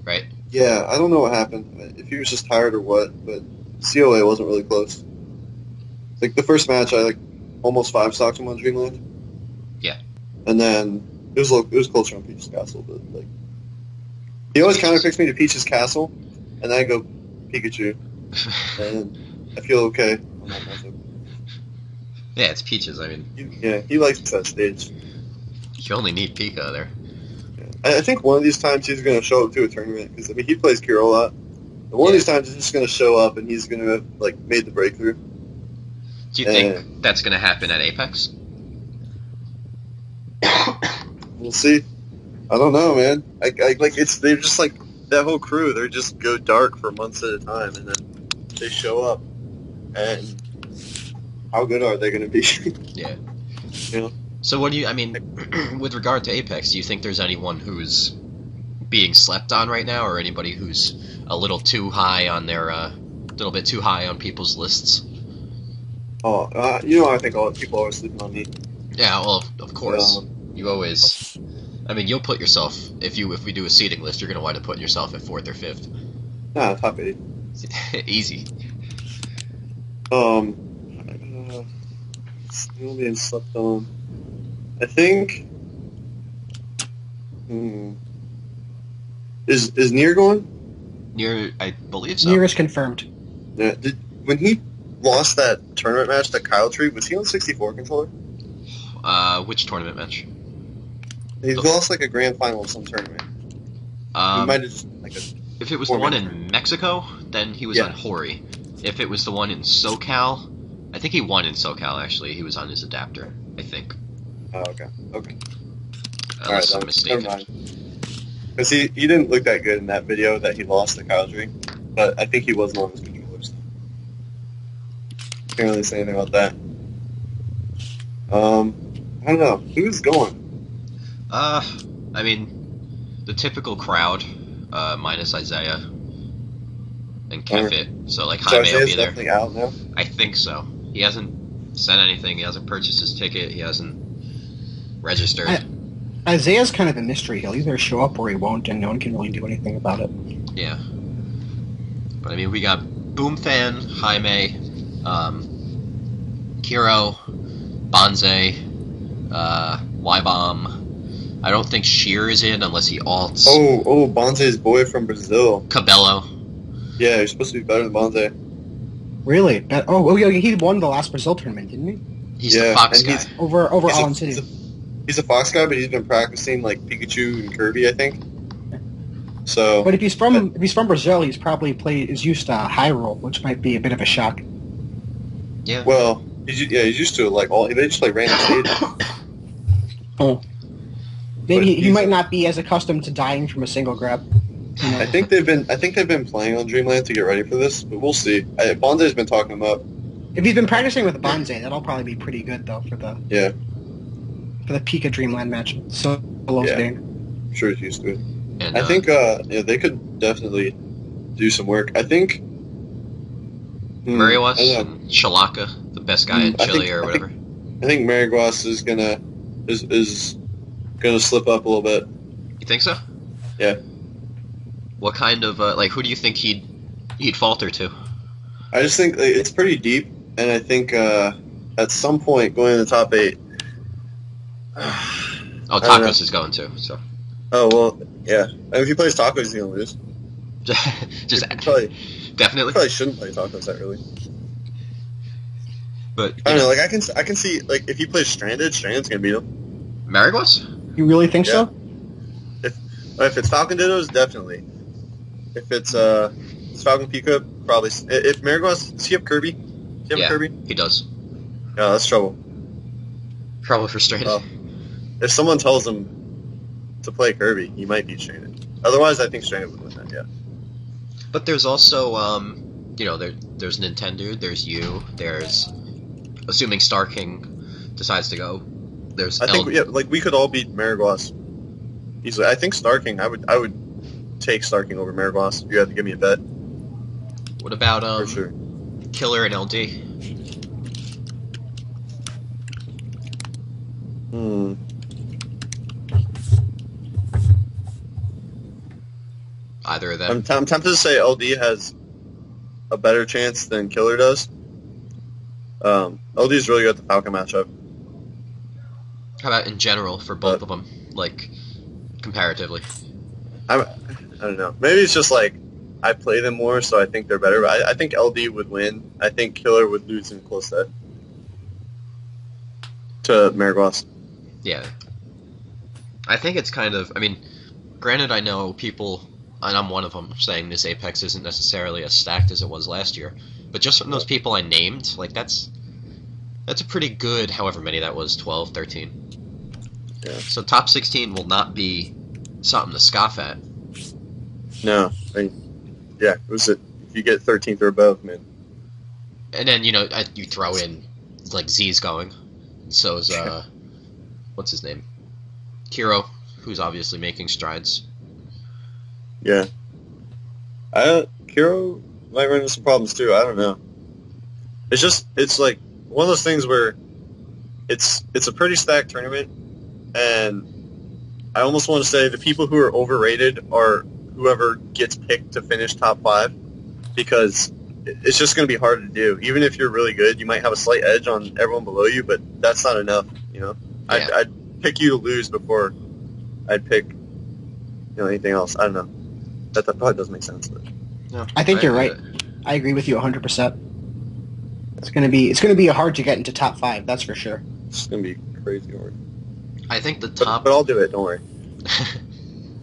right?
Yeah, I don't know what happened. If he was just tired or what, but COA wasn't really close. Like, the first match, I almost 5 stocks him on Dreamland.
Yeah.
And then it was closer on Peach's Castle, but he always kind of picks me to Peach's Castle, and then I go Pikachu, and I feel okay on that matchup.
Yeah, it's Peaches. I mean,
He likes that stage.
you only need Pika there.
I think one of these times he's going to show up to a tournament, because he plays Kira a lot. And one of these times he's just going to show up and he's going to have made the breakthrough.
Do you think that's going to happen at Apex?
We'll see. I don't know, man. They're just like that whole crew. They just go dark for months at a time, and then they show up. And how good are they going to be?
Yeah.
Yeah.
So what do you, I mean, with regard to Apex, do you think there's anyone who's being slept on right now, or anybody who's a little too high on their, little bit too high on people's lists?
Oh, I think people are sleeping on me.
Yeah, well, of course. You always, I mean, you'll put yourself, if we do a seeding list, you're going to wind up putting yourself at 4th or 5th.
Nah, top 8.
Easy.
Still being slept on. I think. Is Nier going?
Near, I believe so.
Nier is confirmed.
Yeah. When he lost that tournament match to Kyle Tree, was he on 64 controller?
Which tournament match?
He lost like a grand final of some tournament. He might have just like a.
If it was the one in Mexico, then he was on Hori. If it was the one in SoCal, I think he won in SoCal. Actually, he was on his adapter. I think.
Oh, okay.
Unless I'm mistaken.
Never mind. Because he didn't look that good in that video that he lost to Kyle Tree, but I think he wasn't on his controllers. Can't really say anything about that. I don't know. Who's going?
I mean, the typical crowd, minus Isaiah and Kefit. So like Jaime will be there.
Definitely out now.
I think so. He hasn't said anything. He hasn't purchased his ticket. He hasn't registered.
Isaiah's kind of a mystery. He'll either show up or he won't, and no one can really do anything about it.
Yeah. But I mean, we got Boomfan, Jaime, Kiro, Bonze, Y-Bomb. I don't think Sheer is in unless he alts.
Oh, Bonze's boy from Brazil.
Cabello.
Yeah, he's supposed to be better than Bonze.
Really? Yeah, he won the last Brazil tournament, didn't he?
He's the Fox guy.
Over Allen City.
He's a Fox guy, but he's been practicing like Pikachu and Kirby, I think. So,
but if he's from Brazil, he's probably is used to high roll, which might be a bit of a shock.
Yeah.
Well, he's used to it. Like they just play random stages.
Oh. Maybe he might not be as accustomed to dying from a single grab. You know?
I think they've been playing on Dreamland to get ready for this, but we'll see. Bonze's been talking him up.
If he's been practicing with Bonze, that'll probably be pretty good though for the Pika Dreamland match. So game.
I'm sure he's used to it.
And,
I think they could definitely do some work. I think
Mariwas and Shalaka, the best guy in Chile or whatever.
I think Mariwas is gonna slip up a little bit.
You think so?
Yeah.
What kind of who do you think he'd falter to?
I just think it's pretty deep, and I think at some point going in the top 8.
Tacos is going to. So.
Oh well, yeah. And if he plays Tacos, he's gonna lose.
Definitely.
Probably shouldn't play Tacos that early.
But
I don't know. Like I can see like if he plays Stranded's gonna beat him.
Marigos?
You really think so?
If it's Falcon Dittos, definitely. If it's Falcon Pika, probably. If Marigos, does he have Kirby? Does he have Kirby?
He does.
Yeah, that's trouble.
Trouble for Stranded.
Well, if someone tells him to play Kirby, he might beat Stranded. Otherwise, I think Stranded would win that. Yeah.
But there's also, there's Nintendo, there's you, there's, assuming Star King decides to go, there's.
I think we could all beat Marigos easily. I think Star King. I would take Star King over Marigos if you had to give me a bet.
What about
For sure.
Killer and LD? Either of them.
I'm tempted to say LD has a better chance than Killer does. LD's really good at the Falcon matchup.
How about in general for both of them, like comparatively?
I don't know. Maybe it's just like I play them more, so I think they're better. But I think LD would win. I think Killer would lose in close set to Marigos.
Yeah. I think it's kind of. I mean, granted, I know people. And I'm one of them, saying this Apex isn't necessarily as stacked as it was last year. But just from those people I named, like, that's a pretty good, however many that was, 12, 13.
Yeah.
So top 16 will not be something to scoff at.
No. If you get 13th or above, man.
And then, you throw in, like, Z's going. So is, what's his name? Kiro, who's obviously making strides.
Yeah. Kiro might run into some problems too. I don't know. It's like one of those things where it's a pretty stacked tournament, and I almost want to say the people who are overrated are whoever gets picked to finish top 5, because it's just going to be hard to do. Even if you're really good, you might have a slight edge on everyone below you, but that's not enough.
Yeah.
pick you to lose before I'd pick anything else. I don't know. That probably doesn't make sense. But.
No,
I think you're right. I agree with you 100%. It's gonna be hard to get into top 5. That's for sure.
It's gonna be crazy hard.
I think the top.
But I'll do it. Don't worry.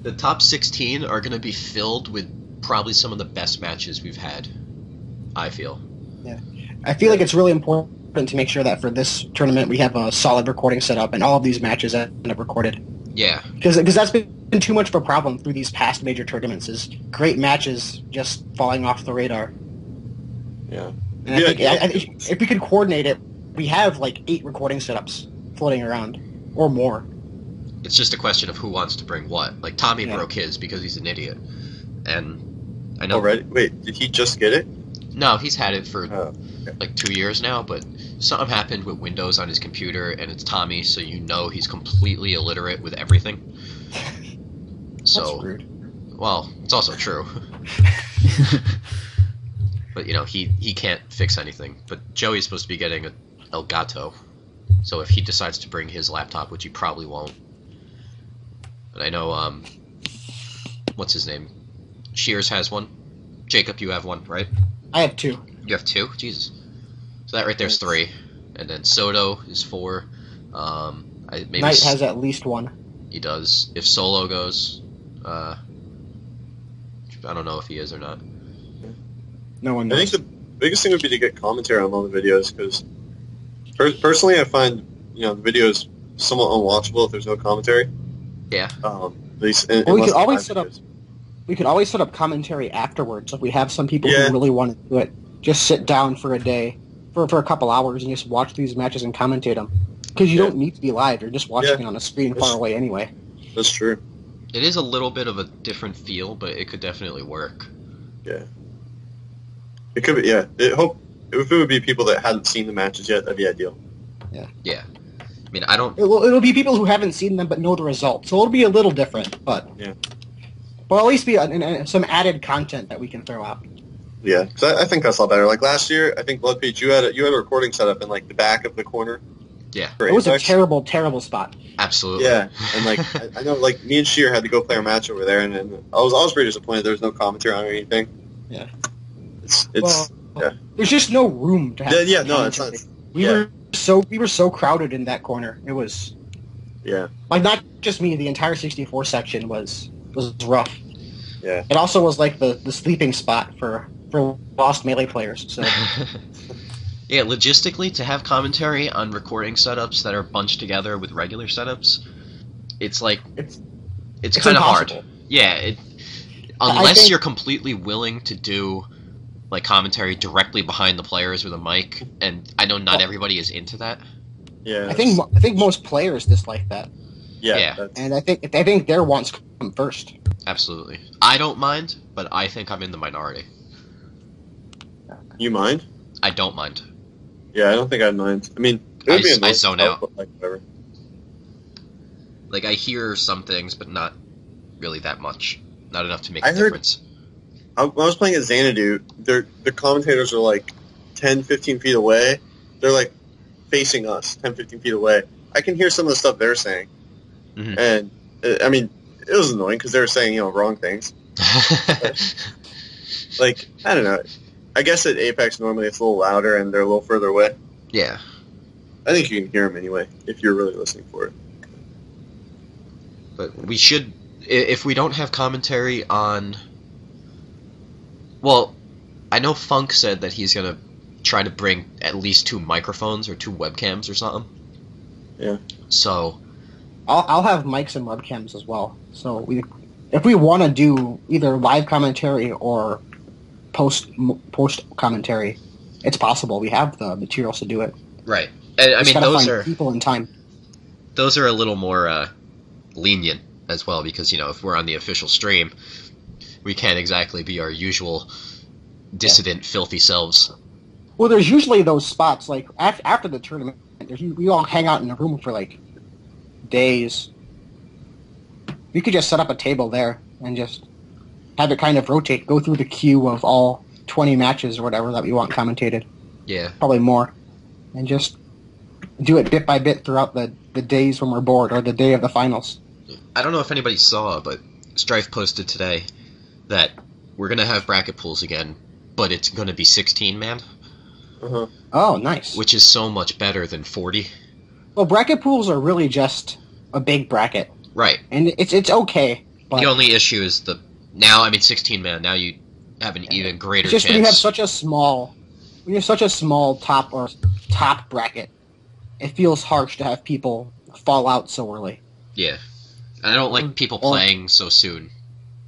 The top 16 are gonna be filled with probably some of the best matches we've had. I feel.
Yeah, I feel like it's really important to make sure that for this tournament we have a solid recording setup and all of these matches end up recorded.
Yeah.
Because that's been too much of a problem through these past major tournaments, is great matches just falling off the radar.
Yeah.
And I think if we could coordinate it, we have like 8 recording setups floating around, or more.
It's just a question of who wants to bring what. Like, Tommy broke his because he's an idiot. And I know...
Already? Wait, did he just get it?
No, he's had it for like 2 years now, but something happened with Windows on his computer, and it's Tommy, so you know he's completely illiterate with everything. So,
that's rude.
Well, it's also true. But, he can't fix anything. But Joey's supposed to be getting an Elgato, so if he decides to bring his laptop, which he probably won't. And I know, what's his name? Shears has one. Jacob, you have one, right?
I have 2.
You have 2? Jesus. So that right there's 3. And then Soto is 4. Maybe
Knight has at least 1.
He does. If Solo goes, I don't know if he is or not.
No one knows.
I think the biggest thing would be to get commentary on all the videos, because personally I find the videos somewhat unwatchable if there's no commentary.
Yeah.
We could always set up commentary afterwards. If we have some people who really want to do it, just sit down for a day, for a couple hours, and just watch these matches and commentate them. Because you don't need to be live; you're just watching it on a screen far away anyway.
That's true.
It is a little bit of a different feel, but it could definitely work.
Yeah. It could be. Yeah. If it would be people that hadn't seen the matches yet, that'd be ideal.
Yeah.
Yeah. I mean, I don't.
It'll be people who haven't seen them but know the results, so it'll be a little different, but But at least be some added content that we can throw out.
Yeah, because I think that's a lot better. Like last year, I think Bloodpeach, you had a recording set up in like the back of the corner.
Yeah,
it was a terrible, terrible spot.
Absolutely.
Yeah, and like I know, like me and Sheer had to go play our match over there, and I was pretty disappointed there was no commentary on or anything.
Yeah,
it's
there's just no room to have.
Yeah, no, it's not.
We were so crowded in that corner. It was.
Yeah.
Like not just me, the entire 64 section was rough.
Yeah.
It also was like the sleeping spot for lost Melee players. So.
Yeah, logistically, to have commentary on recording setups that are bunched together with regular setups, it's like it's kind of hard. Yeah, unless you're completely willing to do like commentary directly behind the players with a mic, and I know not everybody is into that.
Yeah,
I think most players dislike that.
Yeah.
And I think their wants come first.
Absolutely. I don't mind, but I think I'm in the minority.
You mind?
I don't mind.
Yeah, I don't think I'd mind. I mean, it would be
I zone out.
But like, whatever.
Like, I hear some things, but not really that much. Not enough to make a difference.
When I was playing at Xanadu, the commentators are like 10, 15 feet away. They're like facing us 10, 15 feet away. I can hear some of the stuff they're saying. Mm-hmm. And, I mean, it was annoying because they were saying, wrong things. Like, I don't know. I guess at Apex normally it's a little louder and they're a little further away.
Yeah.
I think you can hear them anyway, if you're really listening for it.
But we should, if we don't have commentary on... Well, I know Funk said that he's going to try to bring at least 2 microphones or 2 webcams or something.
Yeah.
So... I'll have mics and webcams as well. So if we want to do either live commentary or post commentary, it's possible. We have the materials to do it.
Right. And I mean, those are
people in time.
Those are a little more lenient as well because if we're on the official stream, we can't exactly be our usual dissident, filthy selves.
Well, there's usually those spots like after the tournament. We all hang out in a room for like days. We could just set up a table there and just have it kind of rotate, go through the queue of all 20 matches or whatever that we want commentated.
Yeah.
Probably more. And just do it bit by bit throughout the the days when we're bored or the day of the finals.
I don't know if anybody saw, but Strife posted today that we're going to have bracket pools again, but it's going to be 16-man.
Uh-huh.
Oh, nice.
Which is so much better than 40.
Well, bracket pools are really just a big bracket.
Right.
And it's okay. But
the only issue is 16-man, now you have an even greater
just
chance.
when you have such a small top bracket, it feels harsh to have people fall out so early.
Yeah. And I don't like people playing so soon.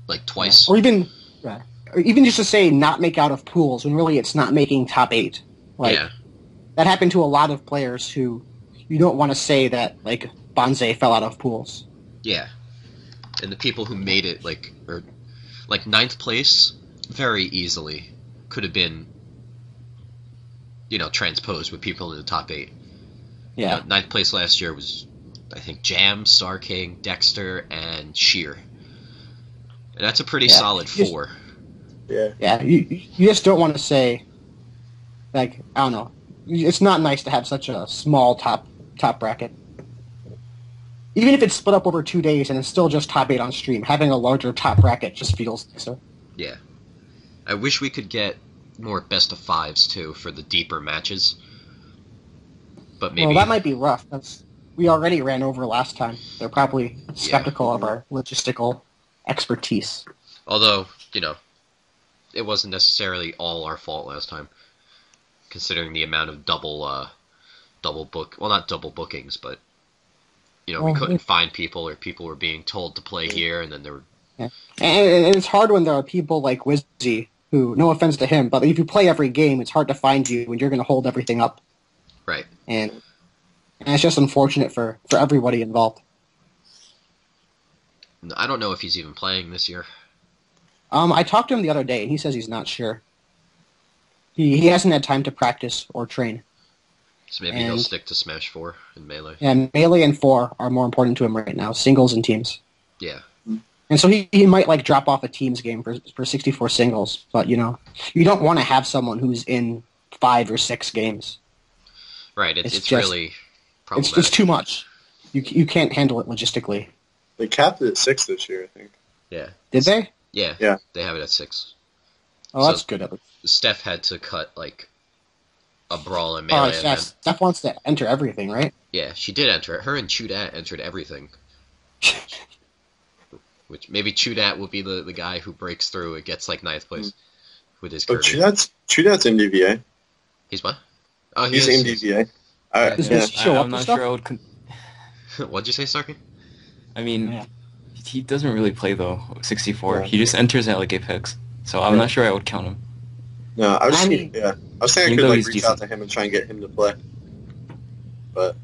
Like twice.
Yeah. Or even just to say not make out of pools when really it's not making top 8.
Yeah.
That happened to a lot of players who you don't want to say that, like, Bonze fell out of pools.
Yeah. And the people who made it, like 9th place, very easily could have been, transposed with people in the top 8.
Yeah.
9th place last year was, I think, Jam, Star King, Dexter, and Sheer. And that's a pretty solid 4.
Yeah.
Yeah, you just don't want to say, like, I don't know. It's not nice to have such a small top bracket. Even if it's split up over 2 days and it's still just top 8 on stream, having a larger top bracket just feels nicer.
Yeah. I wish we could get more best of 5s, too, for the deeper matches. But maybe...
Well, that might be rough. We already ran over last time. They're probably skeptical of our logistical expertise.
Although, it wasn't necessarily all our fault last time, considering the amount of not double bookings, but we couldn't find people, or people were being told to play here, and then there were...
Yeah. And it's hard when there are people like Wizzy, who, no offense to him, but if you play every game, it's hard to find you when you're going to hold everything up.
Right.
And it's just unfortunate for everybody involved.
I don't know if he's even playing this year.
I talked to him the other day, and he says he's not sure. He hasn't had time to practice or train.
So maybe he'll stick to Smash 4 and Melee.
Yeah, Melee and 4 are more important to him right now, singles and teams.
Yeah.
And so he might drop off a teams game for 64 singles, but you don't want to have someone who's in 5 or 6 games.
Right, it's really problematic.
It's too much. You can't handle it logistically.
They capped it at 6 this year, I think.
Yeah.
Did they?
Yeah.
They have it at 6.
Oh, that's good.
Steph had to cut a brawl and Melee.
Steph wants to enter everything, right?
Yeah, she did enter it. Her and Chudat entered everything. Which maybe Chudat will be the guy who breaks through and gets 9th place with his Kirby.
Chudat's MDVA.
He's what? Oh,
he's MDVA.
I'm not sure I would...
What'd you say, Sarkin?
I mean, he doesn't really play, though, 64. He just enters at Apex. So I'm not sure I would count him.
No, I was saying I could reach out to him and try and get him to play. But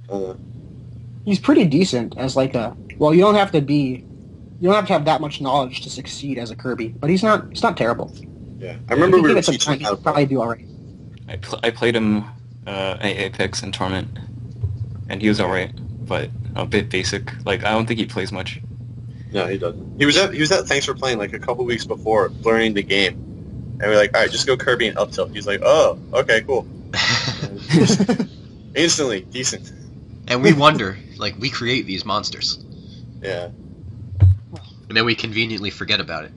he's pretty decent as you don't have to have that much knowledge to succeed as a Kirby, but he's not terrible.
Yeah, I remember we were teaching
him how to probably do alright.
I played him at Apex and Torment, and he was alright, but a bit basic. I don't think he plays much.
No, he doesn't. He was at Thanks for Playing a couple weeks before, learning the game. And we're like, alright, just go Kirby and up tilt. He's like, oh, okay, cool. Instantly, decent.
And we wonder, we create these monsters.
Yeah.
And then we conveniently forget about it.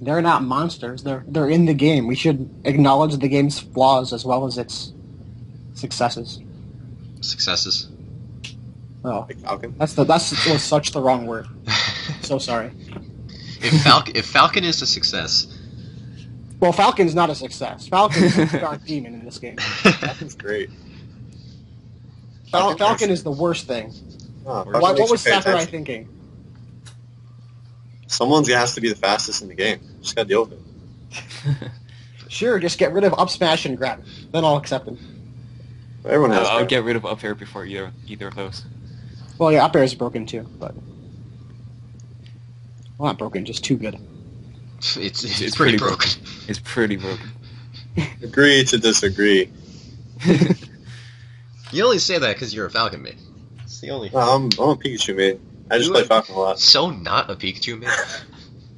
They're not monsters. They're in the game. We should acknowledge the game's flaws as well as its successes.
Successes?
Oh,
Falcon?
That's such the wrong word. So sorry.
If Falcon is a success...
Well, Falcon's not a success. Falcon's a dark demon in this game.
Falcon's great.
Falcon is the worst thing.
Oh,
what was Sakurai thinking?
Someone has to be the fastest in the game. Just gotta deal with it.
Sure, just get rid of up smash and grab. Then I'll accept him.
Everyone has.
I would get rid of up air before either of those.
Well, yeah, up air is broken too, but not broken, just too good.
It's pretty broken.
It's pretty broken.
Agree to disagree.
You only say that because you're a Falcon main. It's the only.
No, I'm a Pikachu main. I just play Falcon a lot.
So not a Pikachu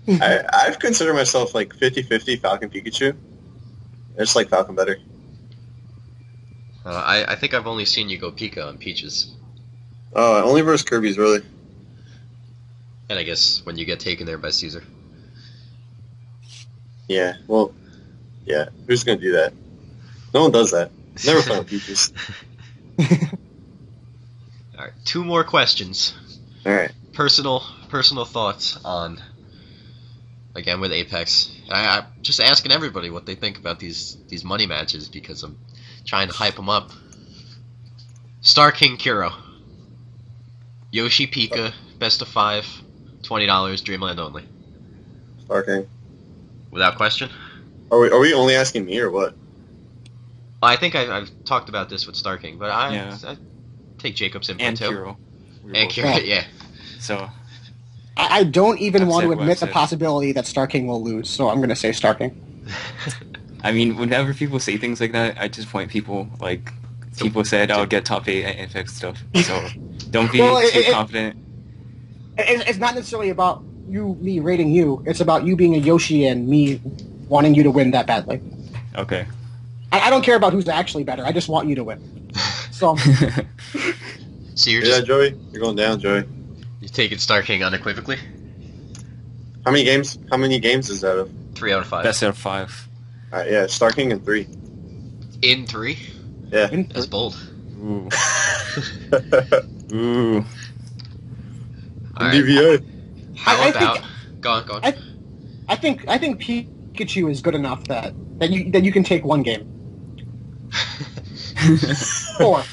main.
I've considered myself 50-50 Falcon Pikachu. I just like Falcon better.
I think I've only seen you go Pika on Peaches.
Only versus Kirby's, really.
And I guess when you get taken there by Caesar.
Yeah, well, yeah. Who's going to do that? No one does that. Never find Peaches.
Alright, 2 more questions.
Alright.
Personal thoughts on, again with Apex. I'm just asking everybody what they think about these money matches because I'm trying to hype them up. Star King Kuro. Yoshi Pika, best of 5, $20, Dreamland only.
Star King.
Without question?
Are we only asking me or what?
I think I've talked about this with Star King, but I take Jacob's input
And
too.
Kuro.
And Kuro, yeah.
So
I don't even
I've
want
said
to
what
admit
I've
the
said.
possibility that Star King will lose, so I'm going to say Star King.
I mean, whenever people say things like that, I just point people like people said I'll get top 8 at Apex stuff. So don't be
Well,
too confident.
It's not necessarily about me rating you. It's about you being a Yoshi and me wanting you to win that badly.
Okay.
I don't care about who's actually better. I just want you to win. So
So you're
Yeah,
just
Joey. You're going down, Joey.
you're taking Star King unequivocally?
How many games is that of?
3 out of 5.
Best out of 5.
Alright, yeah, Star King in 3.
In 3?
Yeah.
That's bold.
Ooh. Ooh.
Alright.
MDVA.
How
I
about...
think-
Go on.
I think Pikachu is good enough that you can take one game.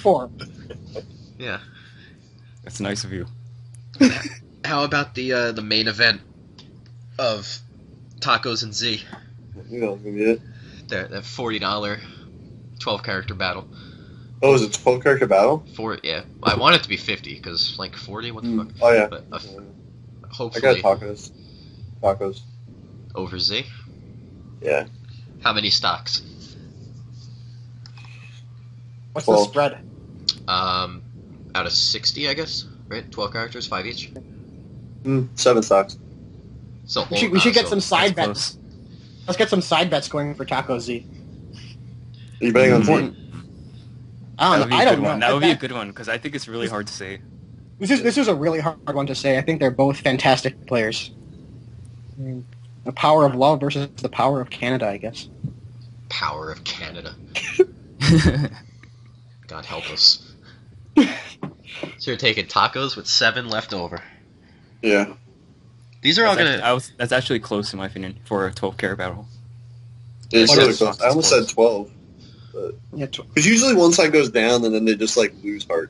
Four.
Yeah.
That's nice of you.
How about the main event of Tacos and Z?
You know, it's gonna be it.
That $40 12-character battle.
Oh, is it 12-character battle?
Yeah. I want it to be 50 because like 40. What the fuck?
Oh yeah.
But
I
hopefully
got tacos.
over Z.
Yeah.
How many stocks?
What's
12.
the spread?
Out of 60, I guess. Right? 12 characters, 5 each.
7 stocks.
So
We should get
so
some side
That's
bets.
close.
Let's get some side bets going for Taco Z.
Are you betting on
Important.
Z?
I
That
don't
would be
know.
a
I
good
don't
one.
know.
That would be a good one because I think it's really hard to say.
This is a really hard one to say. I think they're both fantastic players. The power of love versus the power of Canada, I guess.
Power of Canada. God help us. So you're taking tacos with 7 left over.
Yeah.
These are all gonna.
That's actually close in my opinion for a 12-carat battle.
It's
Like
really
that's-
close. I almost said 12.
Yeah,
Because usually one side goes down and then they just like lose heart.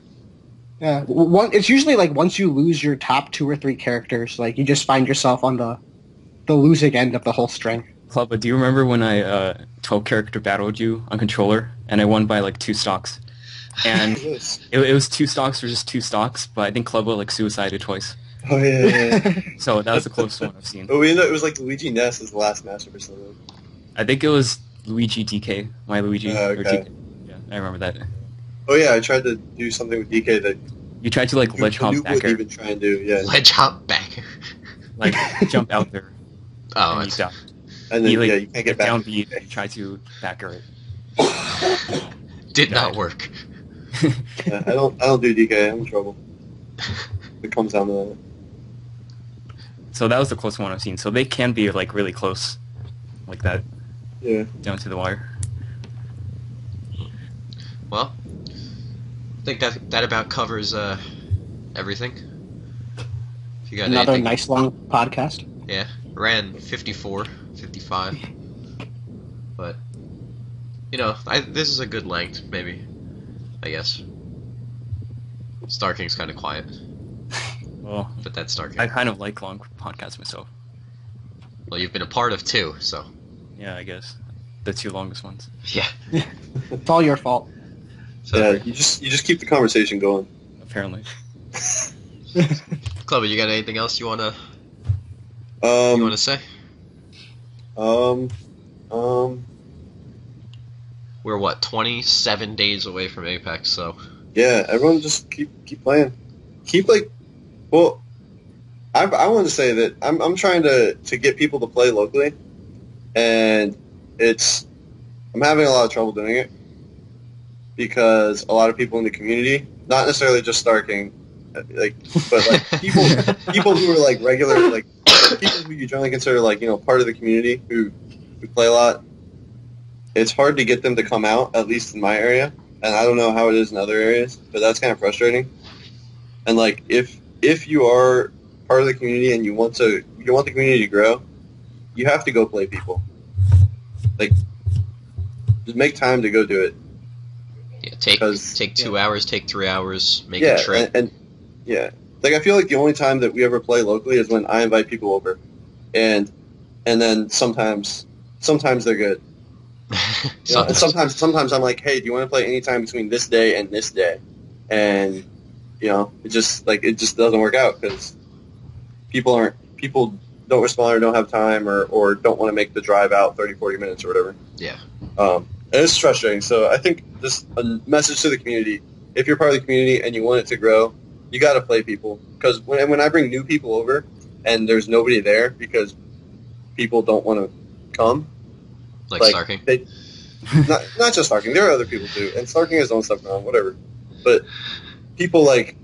yeah. It's usually like once you lose your top 2 or 3 characters, like you just find yourself on the losing end of the whole string.
Clubba, do you remember when I 12-character battled you on controller and I won by like 2 stocks? And
Yes.
it was 2 stocks versus 2 stocks, but I think Clubba like suicided twice.
Oh yeah.
So that was the closest one I've seen.
But we ended up, it was like Luigi Ness is the last matchup or something.
I think it was Luigi DK, my Luigi. Or
Okay.
DK. Yeah, I remember that.
Oh yeah, I tried to do something with DK that
You tried to like ledge hop
Nuke
back
wouldn't
air,
even try and do. Yeah.
Ledge hop back.
like jump out there
Oh,
and you
it's,
down.
And then
You, like,
yeah, you can't get back.
down B and try to back air it.
did not work.
Yeah, I don't do DK. I'm in trouble. It comes down to that.
So that was the closest one I've seen. So they can be like really close, like that,
Yeah.
down to the wire.
Well, I think that about covers everything. If you got
Another
anything,
nice long podcast.
yeah, ran 54, 55, but you know, this is a good length, maybe. I guess. Star King's kind of quiet,
Well,
but that's Star King.
I kind of like long podcasts myself.
Well, you've been a part of 2, so
Yeah, I guess the 2 longest ones.
yeah.
It's all your fault.
So,
Yeah. You just keep the conversation going.
Apparently.
Clubba, you got anything else you wanna say? We're what 27 days away from Apex, so
Yeah, everyone just keep playing. Keep like, well, I want to say that I'm trying to get people to play locally, and I'm having a lot of trouble doing it because a lot of people in the community, not necessarily just Star King, like, but like people who are like regular, like people who you generally consider like part of the community who play a lot. It's hard to get them to come out, at least in my area, and I don't know how it is in other areas, but that's kind of frustrating. And like, if you are part of the community and you want the community to grow, you have to go play people. Like, just make time to go do it.
Yeah, take 2 hours, take 3 hours, make
Yeah,
a trip.
and yeah, like I feel like the only time that we ever play locally is when I invite people over, and then sometimes they're good. And sometimes I'm like, hey, do you want to play anytime between this day and this day? And it just doesn't work out because people don't respond or don't have time or don't want to make the drive out 30, 40 minutes or whatever.
Yeah.
And it's frustrating. So I think just a message to the community: if you're part of the community and you want it to grow, you got to play people. Because when I bring new people over and there's nobody there because people don't want to come,
like Starking.
Not just Starking. There are other people too, and Starking has his own stuff going on, whatever. But people like,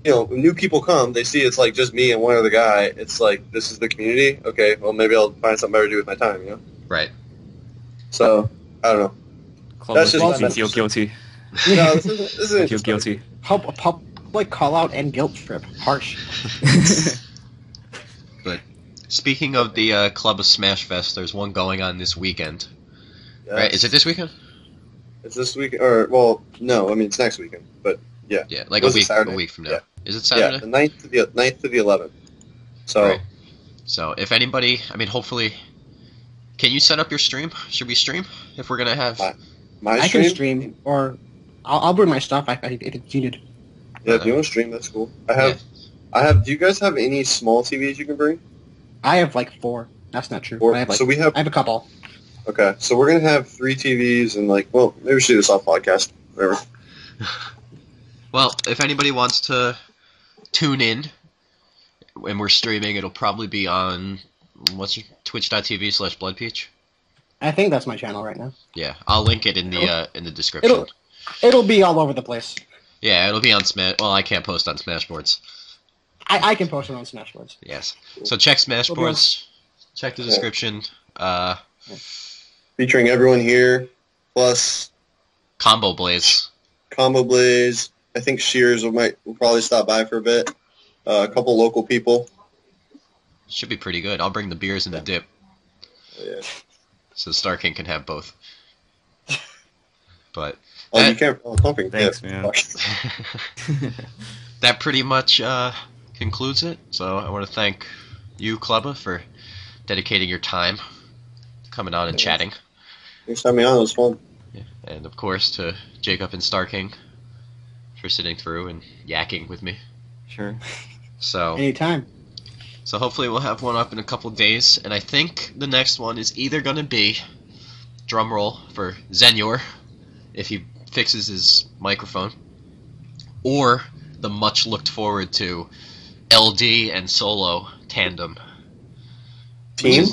when new people come, they see it's like just me and one other guy. It's like, this is the community. Okay, well maybe I'll find something better to do with my time.
Right.
So I don't know.
That's just I feel guilty.
No, this isn't
I feel guilty.
Public call out and guilt trip. Harsh.
But speaking of the Clubba Smash Fest, there's one going on this weekend.
Yes.
Right? Is it this weekend?
It's this week, or well, no, I mean it's next weekend, but yeah.
Yeah, like
Was it
a
Saturday?
week from now.
Yeah.
Is it Saturday?
Yeah, the 9th to the 11th. So,
Right. So if anybody, I mean, hopefully, can you set up your stream? Should we stream if we're gonna have?
my
I
stream.
can stream, or I'll bring my stuff if it's needed.
Yeah, if you want to stream, that's cool. I have. Do you guys have any small TVs you can bring?
I have like 4. That's not true.
Or,
I have
so we have.
I have a couple.
Okay, so we're gonna have 3 TVs and maybe we should do this off podcast. Whatever.
Well, if anybody wants to tune in when we're streaming, it'll probably be on twitch.tv/Bloodpeach.
I think that's my channel right now.
Yeah, I'll link it in the description.
It'll be all over the place.
Yeah, it'll be on Smash. Well, I can't post on Smashboards.
I can post it on Smashboards.
Yes. So check Smashboards. Check the description.
Featuring everyone here, plus
Combo Blaze.
Combo Blaze. I think Shears will probably stop by for a bit. A couple local people.
Should be pretty good. I'll bring the beers and the dip.
Yeah.
So Starking can have both. But
You can't. Pumping.
Thanks,
yeah.
man.
that pretty much concludes it. So I want to thank you, Clubba, for dedicating your time, coming on and chatting.
Thanks for having me on. It was fun.
Yeah. And of course to Jacob and Starking for sitting through and yakking with me.
Sure.
So
Anytime.
So hopefully we'll have one up in a couple days, and I think the next one is either going to be, drum roll for Zenyor, if he fixes his microphone, or the much looked forward to LD and Solo tandem.
Team?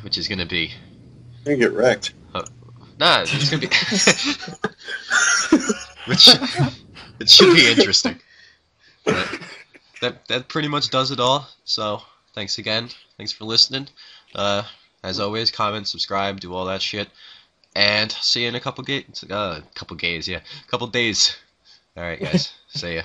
Which is going to be...
You're going to get wrecked.
Nah, it's going to be... it should be interesting. But that pretty much does it all. So thanks again. Thanks for listening. As always, comment, subscribe, do all that shit. And see you in a couple days. All right, guys. See ya.